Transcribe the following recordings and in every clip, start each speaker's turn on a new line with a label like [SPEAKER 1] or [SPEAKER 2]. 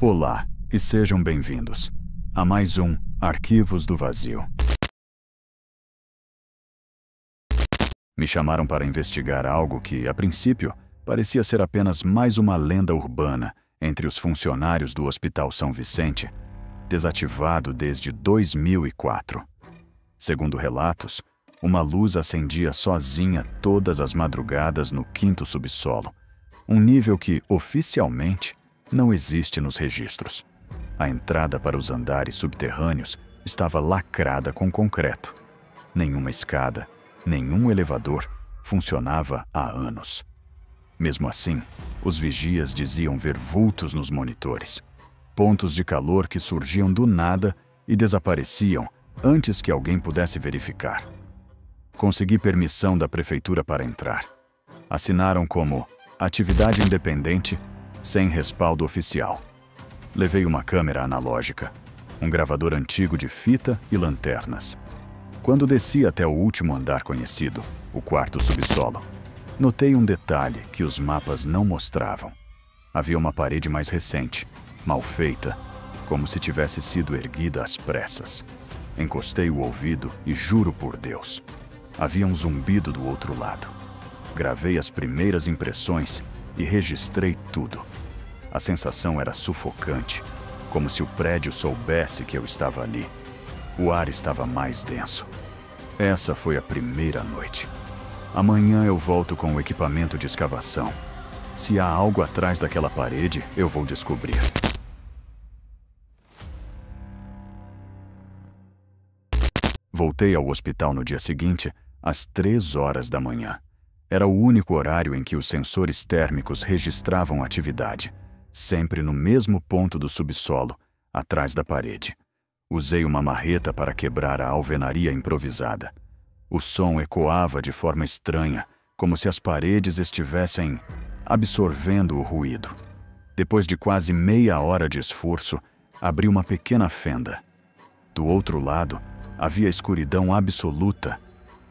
[SPEAKER 1] Olá e sejam bem-vindos a mais um Arquivos do Vazio. Me chamaram para investigar algo que, a princípio, parecia ser apenas mais uma lenda urbana entre os funcionários do Hospital São Vicente, desativado desde 2004. Segundo relatos, uma luz acendia sozinha todas as madrugadas no 5º subsolo, um nível que, oficialmente, não existe nos registros. A entrada para os andares subterrâneos estava lacrada com concreto. Nenhuma escada, nenhum elevador funcionava há anos. Mesmo assim, os vigias diziam ver vultos nos monitores, pontos de calor que surgiam do nada e desapareciam antes que alguém pudesse verificar. Consegui permissão da prefeitura para entrar. Assinaram como atividade independente, sem respaldo oficial. Levei uma câmera analógica, um gravador antigo de fita e lanternas. Quando desci até o último andar conhecido, o 4º subsolo, notei um detalhe que os mapas não mostravam. Havia uma parede mais recente, mal feita, como se tivesse sido erguida às pressas. Encostei o ouvido e juro por Deus, havia um zumbido do outro lado. Gravei as primeiras impressões e registrei tudo. A sensação era sufocante, como se o prédio soubesse que eu estava ali. O ar estava mais denso. Essa foi a primeira noite. Amanhã eu volto com o equipamento de escavação. Se há algo atrás daquela parede, eu vou descobrir. Voltei ao hospital no dia seguinte, às 3 horas da manhã. Era o único horário em que os sensores térmicos registravam atividade, sempre no mesmo ponto do subsolo, atrás da parede. Usei uma marreta para quebrar a alvenaria improvisada. O som ecoava de forma estranha, como se as paredes estivessem absorvendo o ruído. Depois de quase meia hora de esforço, abri uma pequena fenda. Do outro lado, havia escuridão absoluta,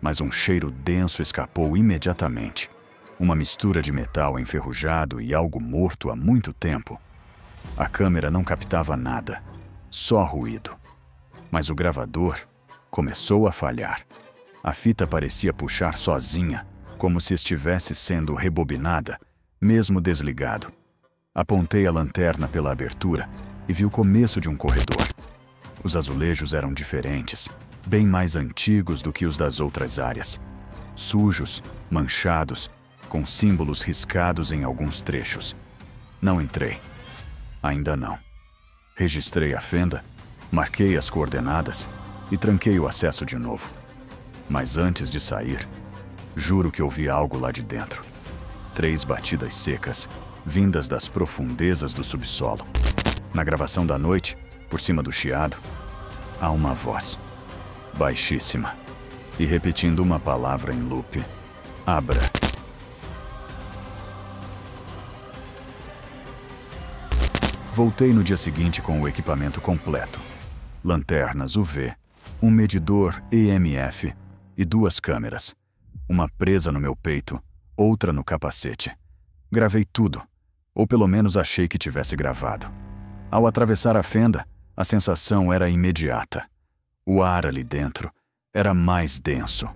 [SPEAKER 1] mas um cheiro denso escapou imediatamente. Uma mistura de metal enferrujado e algo morto há muito tempo. A câmera não captava nada, só ruído. Mas o gravador começou a falhar. A fita parecia puxar sozinha, como se estivesse sendo rebobinada, mesmo desligado. Apontei a lanterna pela abertura e vi o começo de um corredor. Os azulejos eram diferentes, bem mais antigos do que os das outras áreas. Sujos, manchados, com símbolos riscados em alguns trechos. Não entrei. Ainda não. Registrei a fenda, marquei as coordenadas e tranquei o acesso de novo. Mas antes de sair, juro que ouvi algo lá de dentro. 3 batidas secas, vindas das profundezas do subsolo. Na gravação da noite, por cima do chiado, há uma voz, baixíssima, e repetindo uma palavra em loop: abra. Voltei no dia seguinte com o equipamento completo. Lanternas UV, um medidor EMF e 2 câmeras. Uma presa no meu peito, outra no capacete. Gravei tudo, ou pelo menos achei que tivesse gravado. Ao atravessar a fenda, a sensação era imediata. O ar ali dentro era mais denso,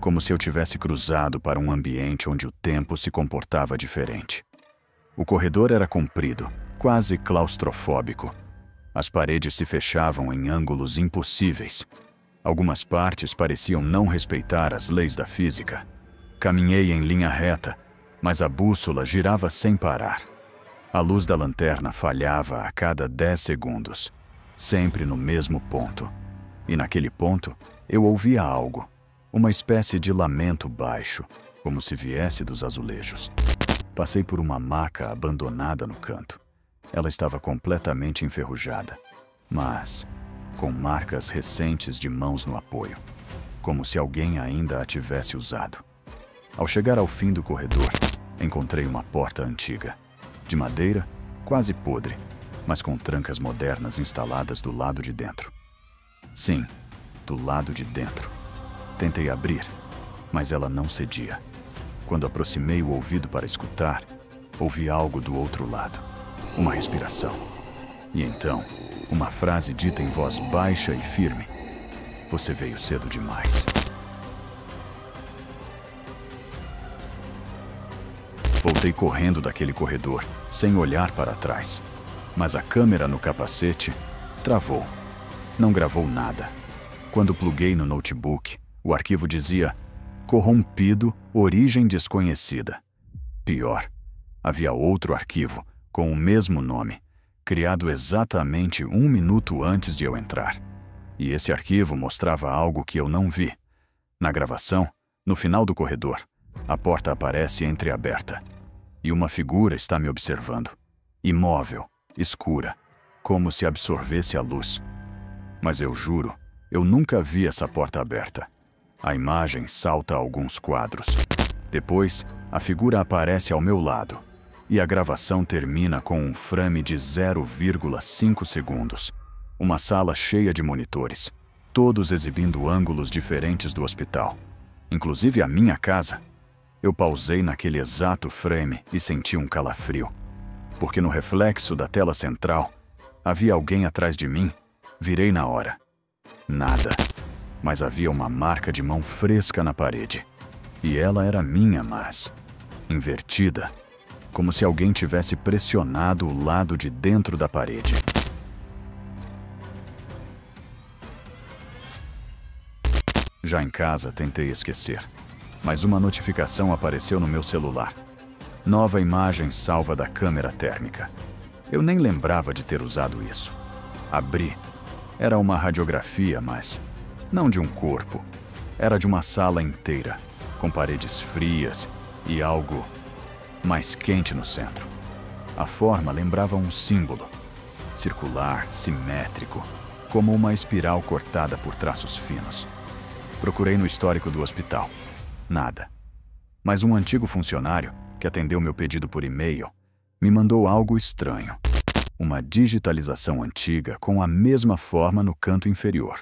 [SPEAKER 1] como se eu tivesse cruzado para um ambiente onde o tempo se comportava diferente. O corredor era comprido, quase claustrofóbico. As paredes se fechavam em ângulos impossíveis. Algumas partes pareciam não respeitar as leis da física. Caminhei em linha reta, mas a bússola girava sem parar. A luz da lanterna falhava a cada 10 segundos, sempre no mesmo ponto. E naquele ponto, eu ouvia algo, uma espécie de lamento baixo, como se viesse dos azulejos. Passei por uma maca abandonada no canto. Ela estava completamente enferrujada, mas com marcas recentes de mãos no apoio, como se alguém ainda a tivesse usado. Ao chegar ao fim do corredor, encontrei uma porta antiga, de madeira, quase podre, mas com trancas modernas instaladas do lado de dentro. Sim, do lado de dentro. Tentei abrir, mas ela não cedia. Quando aproximei o ouvido para escutar, ouvi algo do outro lado. Uma respiração. E então, uma frase dita em voz baixa e firme: "Você veio cedo demais." Voltei correndo daquele corredor, sem olhar para trás. Mas a câmera no capacete travou. Não gravou nada. Quando pluguei no notebook, o arquivo dizia: "Corrompido, origem desconhecida." Pior, havia outro arquivo, com o mesmo nome, criado exatamente 1 minuto antes de eu entrar. E esse arquivo mostrava algo que eu não vi. Na gravação, no final do corredor, a porta aparece entreaberta. E uma figura está me observando. Imóvel, escura, como se absorvesse a luz. Mas eu juro, eu nunca vi essa porta aberta. A imagem salta alguns quadros. Depois, a figura aparece ao meu lado. E a gravação termina com um frame de 0,5 segundos. Uma sala cheia de monitores, todos exibindo ângulos diferentes do hospital. Inclusive a minha casa. Eu pausei naquele exato frame e senti um calafrio. Porque no reflexo da tela central, havia alguém atrás de mim. Virei na hora. Nada. Mas havia uma marca de mão fresca na parede. E ela era minha, mas invertida. Como se alguém tivesse pressionado o lado de dentro da parede. Já em casa, tentei esquecer. Mas uma notificação apareceu no meu celular. Nova imagem salva da câmera térmica. Eu nem lembrava de ter usado isso. Abri. Era uma radiografia, mas não de um corpo. Era de uma sala inteira, com paredes frias e algo mais quente no centro. A forma lembrava um símbolo. Circular, simétrico, como uma espiral cortada por traços finos. Procurei no histórico do hospital. Nada. Mas um antigo funcionário, que atendeu meu pedido por e-mail, me mandou algo estranho. Uma digitalização antiga com a mesma forma no canto inferior.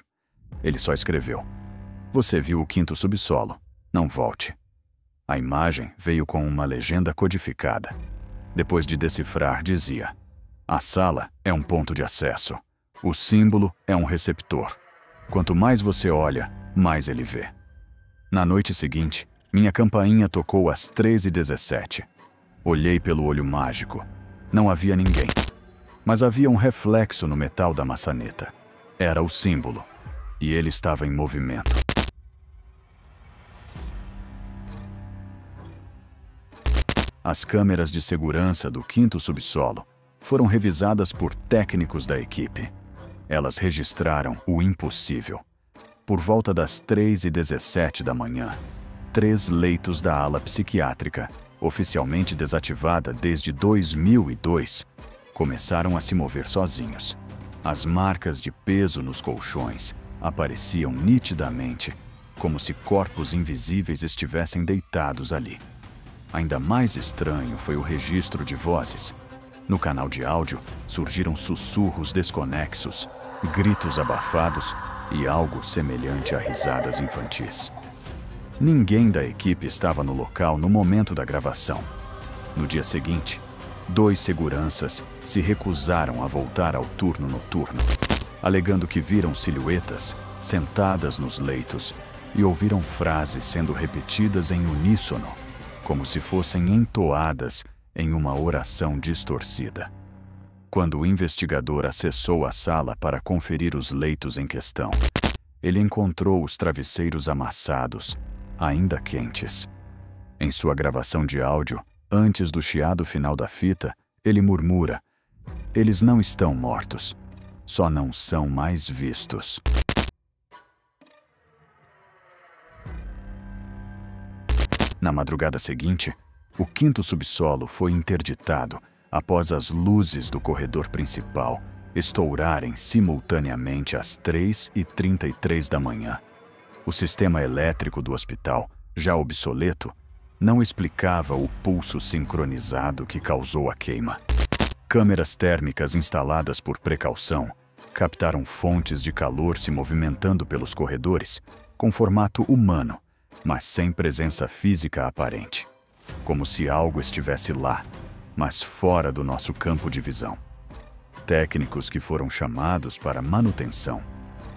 [SPEAKER 1] Ele só escreveu: "Você viu o 5º subsolo. Não volte." A imagem veio com uma legenda codificada. Depois de decifrar, dizia: "A sala é um ponto de acesso. O símbolo é um receptor. Quanto mais você olha, mais ele vê." Na noite seguinte, minha campainha tocou às 13h17. Olhei pelo olho mágico. Não havia ninguém. Mas havia um reflexo no metal da maçaneta. Era o símbolo. E ele estava em movimento. As câmeras de segurança do 5º subsolo foram revisadas por técnicos da equipe. Elas registraram o impossível. Por volta das 3h17 da manhã, 3 leitos da ala psiquiátrica, oficialmente desativada desde 2002, começaram a se mover sozinhos. As marcas de peso nos colchões apareciam nitidamente, como se corpos invisíveis estivessem deitados ali. Ainda mais estranho foi o registro de vozes. No canal de áudio, surgiram sussurros desconexos, gritos abafados e algo semelhante a risadas infantis. Ninguém da equipe estava no local no momento da gravação. No dia seguinte, 2 seguranças se recusaram a voltar ao turno noturno, alegando que viram silhuetas sentadas nos leitos e ouviram frases sendo repetidas em uníssono, como se fossem entoadas em uma oração distorcida. Quando o investigador acessou a sala para conferir os leitos em questão, ele encontrou os travesseiros amassados, ainda quentes. Em sua gravação de áudio, antes do chiado final da fita, ele murmura: "Eles não estão mortos, só não são mais vistos." Na madrugada seguinte, o 5º subsolo foi interditado após as luzes do corredor principal estourarem simultaneamente às 3h33 da manhã. O sistema elétrico do hospital, já obsoleto, não explicava o pulso sincronizado que causou a queima. Câmeras térmicas instaladas por precaução captaram fontes de calor se movimentando pelos corredores com formato humano, mas sem presença física aparente. Como se algo estivesse lá, mas fora do nosso campo de visão. técnicos que foram chamados para manutenção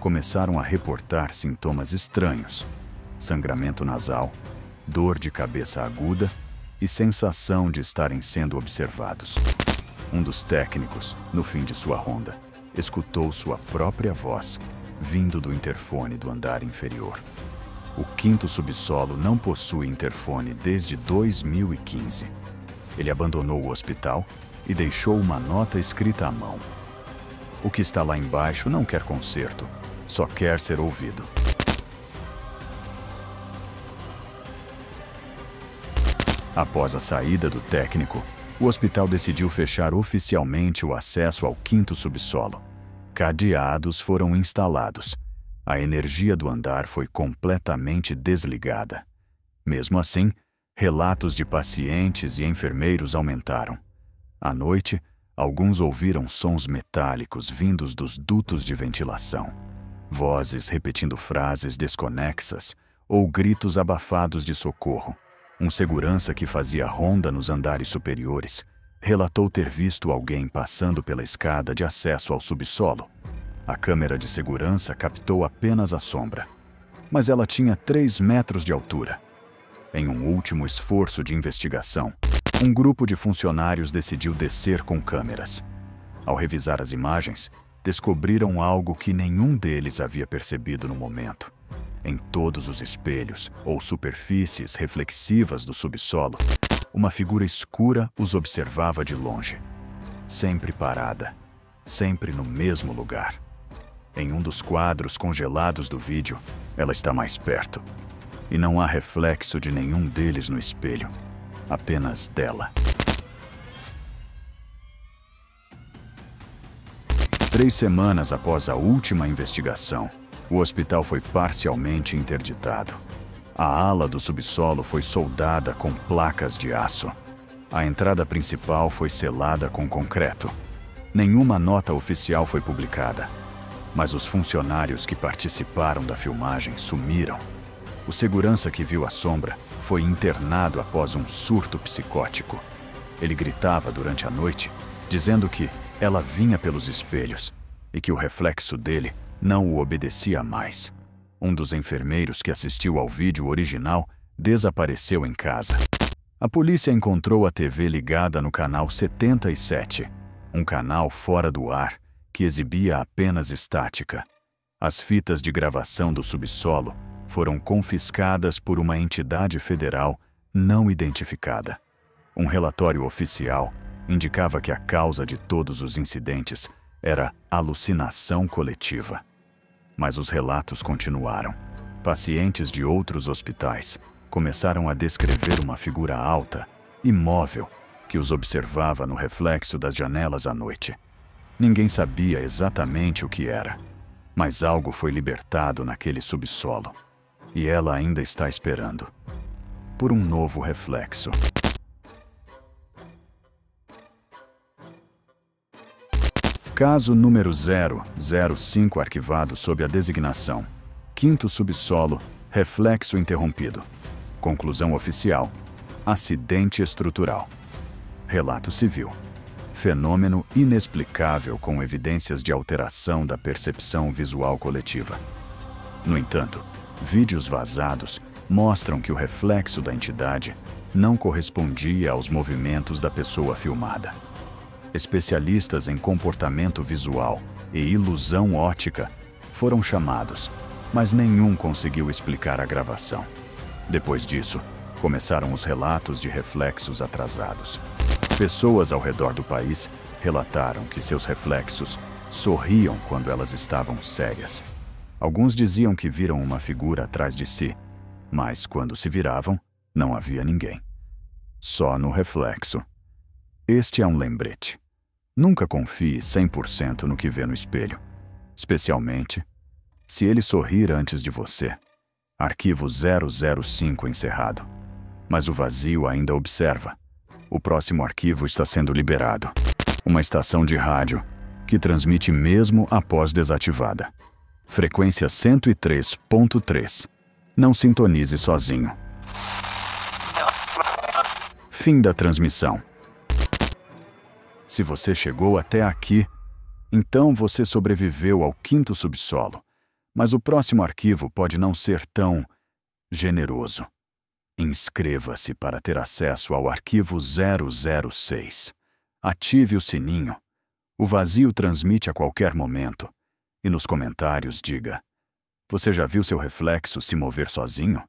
[SPEAKER 1] começaram a reportar sintomas estranhos: sangramento nasal, dor de cabeça aguda e sensação de estarem sendo observados. Um dos técnicos, no fim de sua ronda, escutou sua própria voz vindo do interfone do andar inferior. O quinto subsolo não possui interfone desde 2015. Ele abandonou o hospital e deixou uma nota escrita à mão. O que está lá embaixo não quer conserto, só quer ser ouvido. Após a saída do técnico, o hospital decidiu fechar oficialmente o acesso ao quinto subsolo. Cadeados foram instalados. A energia do andar foi completamente desligada. Mesmo assim, relatos de pacientes e enfermeiros aumentaram. À noite, alguns ouviram sons metálicos vindos dos dutos de ventilação, vozes repetindo frases desconexas ou gritos abafados de socorro. Um segurança que fazia ronda nos andares superiores relatou ter visto alguém passando pela escada de acesso ao subsolo. A câmera de segurança captou apenas a sombra, mas ela tinha 3 metros de altura. Em um último esforço de investigação, um grupo de funcionários decidiu descer com câmeras. Ao revisar as imagens, descobriram algo que nenhum deles havia percebido no momento. Em todos os espelhos ou superfícies reflexivas do subsolo, uma figura escura os observava de longe. Sempre parada, sempre no mesmo lugar. Em um dos quadros congelados do vídeo, ela está mais perto. E não há reflexo de nenhum deles no espelho, apenas dela. 3 semanas após a última investigação, o hospital foi parcialmente interditado. A ala do subsolo foi soldada com placas de aço. A entrada principal foi selada com concreto. Nenhuma nota oficial foi publicada, mas os funcionários que participaram da filmagem sumiram. O segurança que viu a sombra foi internado após um surto psicótico. Ele gritava durante a noite, dizendo que ela vinha pelos espelhos e que o reflexo dele não o obedecia mais. Um dos enfermeiros que assistiu ao vídeo original desapareceu em casa. A polícia encontrou a TV ligada no canal 77, um canal fora do ar que exibia apenas estática. As fitas de gravação do subsolo foram confiscadas por uma entidade federal não identificada. Um relatório oficial indicava que a causa de todos os incidentes era alucinação coletiva. Mas os relatos continuaram. Pacientes de outros hospitais começaram a descrever uma figura alta, imóvel, que os observava no reflexo das janelas à noite. Ninguém sabia exatamente o que era, mas algo foi libertado naquele subsolo. E ela ainda está esperando por um novo reflexo. Caso número 005 arquivado sob a designação Quinto subsolo, reflexo interrompido. Conclusão oficial: acidente estrutural. Relato civil: fenômeno inexplicável com evidências de alteração da percepção visual coletiva. No entanto, vídeos vazados mostram que o reflexo da entidade não correspondia aos movimentos da pessoa filmada. Especialistas em comportamento visual e ilusão óptica foram chamados, mas nenhum conseguiu explicar a gravação. Depois disso, começaram os relatos de reflexos atrasados. Pessoas ao redor do país relataram que seus reflexos sorriam quando elas estavam sérias. Alguns diziam que viram uma figura atrás de si, mas quando se viravam, não havia ninguém. Só no reflexo. Este é um lembrete. Nunca confie 100% no que vê no espelho, especialmente se ele sorrir antes de você. Arquivo 005 encerrado. Mas o vazio ainda observa. O próximo arquivo está sendo liberado. Uma estação de rádio que transmite mesmo após desativada. Frequência 103.3. Não sintonize sozinho. Fim da transmissão. Se você chegou até aqui, Então você sobreviveu ao 5º subsolo, mas o próximo arquivo pode não ser tão generoso. Inscreva-se para ter acesso ao arquivo 006. Ative o sininho. O vazio transmite a qualquer momento. E nos comentários diga: você já viu seu reflexo se mover sozinho?